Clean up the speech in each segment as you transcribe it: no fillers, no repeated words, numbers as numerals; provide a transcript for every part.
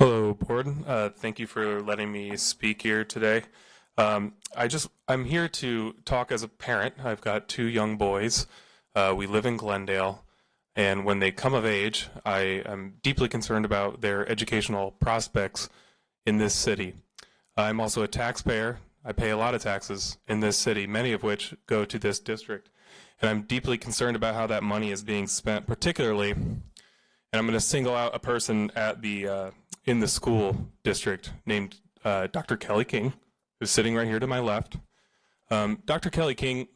Hello, board. Thank you for letting me speak here today. I'm here to talk as a parent. I've got two young boys. We live in Glendale, and when they come of age, I am deeply concerned about their educational prospects in this city. I'm also a taxpayer. I pay a lot of taxes in this city, many of which go to this district. And I'm deeply concerned about how that money is being spent, particularly, and I'm going to single out a person at the in the school district named Dr. Kelly King, who's sitting right here to my left. Dr. Kelly King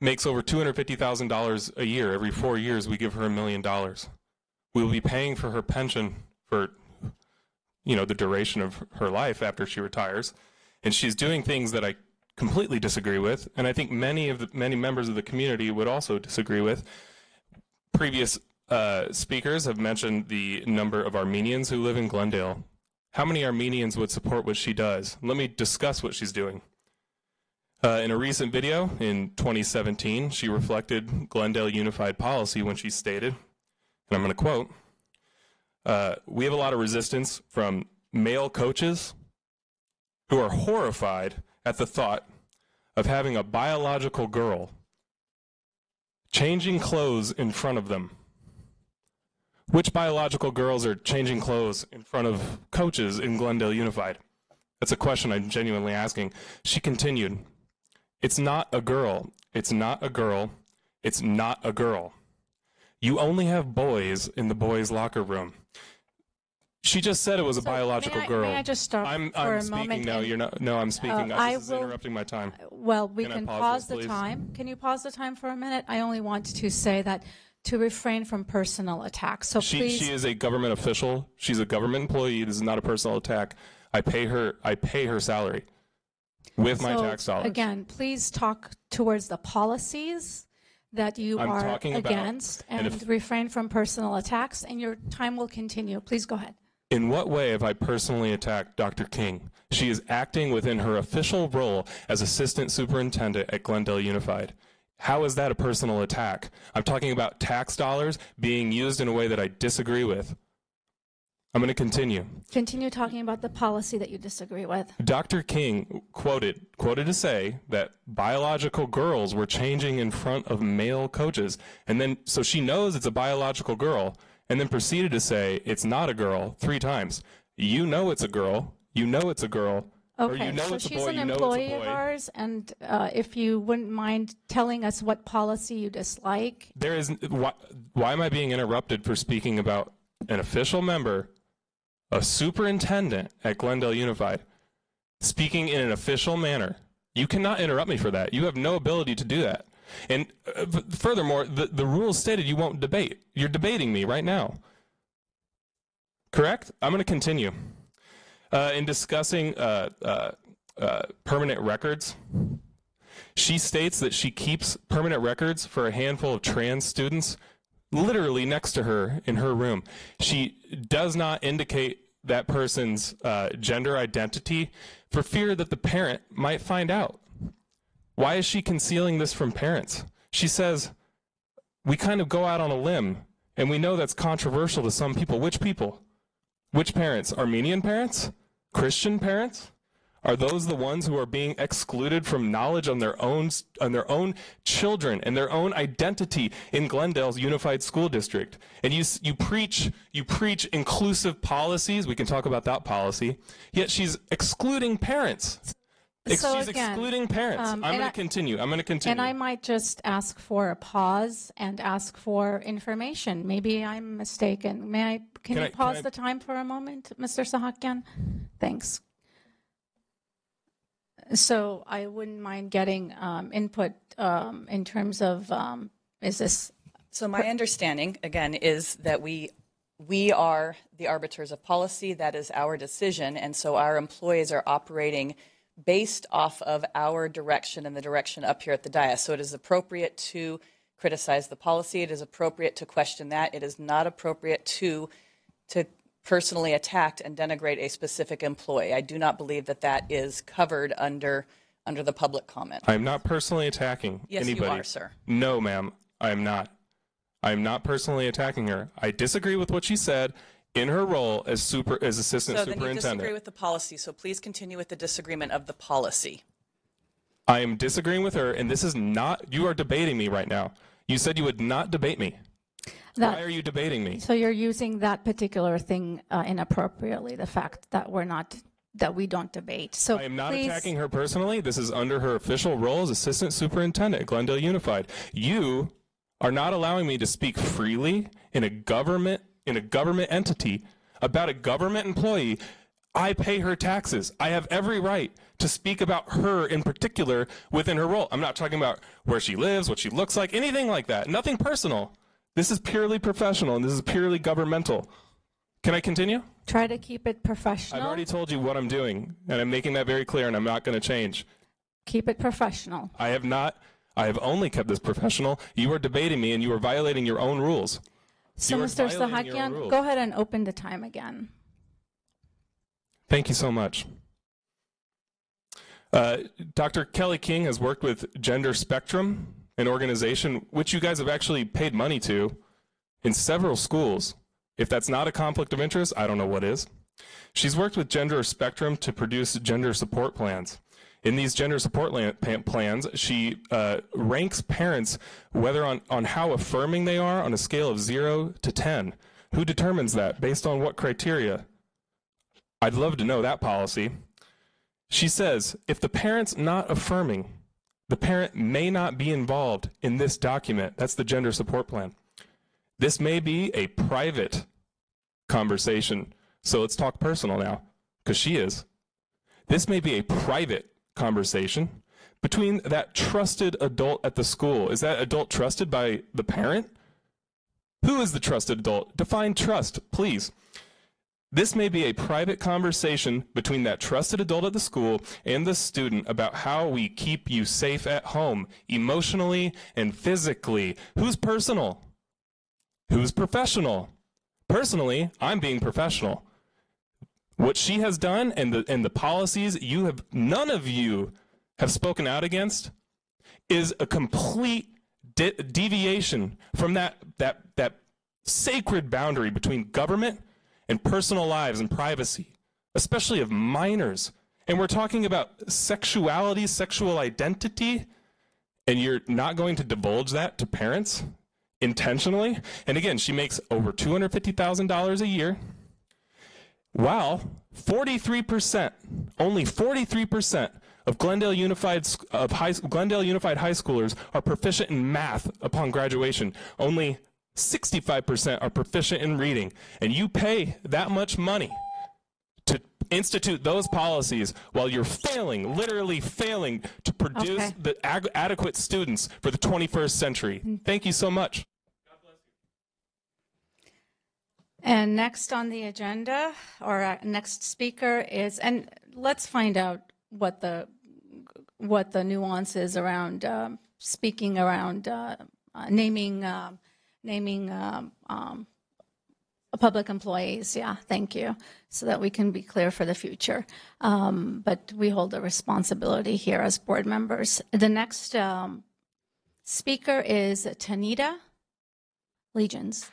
makes over $250,000 a year. Every 4 years, we give her $1 million. We will be paying for her pension for, the duration of her life after she retires. And she's doing things that I completely disagree with, and I think many members of the community would also disagree with. Previous speakers have mentioned the number of Armenians who live in Glendale. How many Armenians would support what she does? Let me discuss what she's doing. In a recent video in 2017, she reflected Glendale Unified policy when she stated, and I'm going to quote, "We have a lot of resistance from male coaches who are horrified at the thought of having a biological girl changing clothes in front of them." Which biological girls are changing clothes in front of coaches in Glendale Unified? That's a question I'm genuinely asking. She continued, "It's not a girl. It's not a girl. It's not a girl. You only have boys in the boys' locker room." She just said it was a biological girl. May I just stop for a moment? I'm speaking now. You're not. No, I'm speaking. This is interrupting my time. Well, we can pause the time. Can you pause the time for a minute? I only want to say that to refrain from personal attacks. So please. She is a government official. She's a government employee. This is not a personal attack. I pay her salary with my tax dollars. Again, please talk towards the policies that you are against and refrain from personal attacks, and your time will continue. Please go ahead. In what way have I personally attacked Dr. King? She is acting within her official role as assistant superintendent at Glendale Unified. How is that a personal attack? I'm talking about tax dollars being used in a way that I disagree with. I'm going to continue. Continue talking about the policy that you disagree with. Dr. King quoted to say that biological girls were changing in front of male coaches. And then, so she knows it's a biological girl, and then proceeded to say it's not a girl 3 times. You know it's a girl. You know it's a girl. Okay, or you know so it's a boy, she's an you know employee it's a boy. of ours, and if you wouldn't mind telling us what policy you dislike. There is, why am I being interrupted for speaking about an official member, a superintendent at Glendale Unified, speaking in an official manner? You cannot interrupt me for that. You have no ability to do that. And furthermore, the rules stated you won't debate. You're debating me right now. Correct? I'm going to continue. In discussing permanent records, she states that she keeps permanent records for a handful of trans students literally next to her in her room. She does not indicate that person's gender identity for fear that the parent might find out. Why is she concealing this from parents? She says, we kind of go out on a limb, and we know that's controversial to some people. Which people? Which parents? Armenian parents? Christian parents? Are those the ones who are being excluded from knowledge on their own children and their own identity in Glendale's Unified School District? And you preach inclusive policies. We can talk about that policy. Yet she's excluding parents. She's excluding parents. I'm going to continue. And I might just ask for a pause and ask for information. Maybe I'm mistaken. Can you pause the time for a moment, Mr. Sahakyan? Thanks. So I wouldn't mind getting input in terms of, is this? So my understanding, again, is that we are the arbiters of policy. That is our decision. And so our employees are operating based off of our direction and the direction up here at the dais. So it is appropriate to criticize the policy. It is appropriate to question that. It is not appropriate to personally attack and denigrate a specific employee. I do not believe that that is covered under the public comment. I'm not personally attacking anybody. Yes, you are, sir. No, ma'am, I am not. I am not personally attacking her. I disagree with what she said. in her role as assistant So then you superintendent. disagree with the policy, so please continue with the disagreement of the policy. I am disagreeing with her, and this is not, you are debating me right now. You said you would not debate me. Why are you debating me? So you're using that particular thing inappropriately, the fact that we don't debate. So I am not attacking her personally. This is under her official role as assistant superintendent at Glendale Unified. You are not allowing me to speak freely in a government entity about a government employee. I pay her taxes. I have every right to speak about her in particular within her role. I'm not talking about where she lives, what she looks like, anything like that. Nothing personal. This is purely professional, and this is purely governmental. Can I continue? Try to keep it professional. I've already told you what I'm doing, and I'm making that very clear, and I'm not going to change. Keep it professional. I have not. I have only kept this professional. You are debating me, and you are violating your own rules. So, Mr. Sahakian, go ahead and open the time again. Thank you so much. Dr. Kelly King has worked with Gender Spectrum, an organization which you guys have actually paid money to in several schools. If that's not a conflict of interest, I don't know what is. She's worked with Gender Spectrum to produce gender support plans. In these gender support plans, she ranks parents whether on how affirming they are on a scale of 0 to 10. Who determines that? Based on what criteria? I'd love to know that policy. She says, if the parent's not affirming, the parent may not be involved in this document. That's the gender support plan. This may be a private conversation. So let's talk personal now, because she is. This may be a private conversation between that trusted adult at the school. Is that adult trusted by the parent? Who is the trusted adult? Define trust, please. This may be a private conversation between that trusted adult at the school and the student about how we keep you safe at home, emotionally and physically. Who's personal? Who's professional? Personally, I'm being professional. What she has done and the policies none of you have spoken out against is a complete deviation from that sacred boundary between government and personal lives and privacy, especially of minors. And we're talking about sexuality, sexual identity, and you're not going to divulge that to parents intentionally? And again, she makes over $250,000 a year, while 43%, only 43% of Glendale Unified High schoolers are proficient in math upon graduation. Only 65% are proficient in reading, and you pay that much money to institute those policies while you're failing, literally failing, to produce the adequate students for the 21st century. Thank you so much. God bless you. And next on the agenda, or our next speaker is, and let's find out what the nuance is around speaking around naming public employees. Yeah, thank you. So that we can be clear for the future. But we hold a responsibility here as board members. The next speaker is Tanita Legions.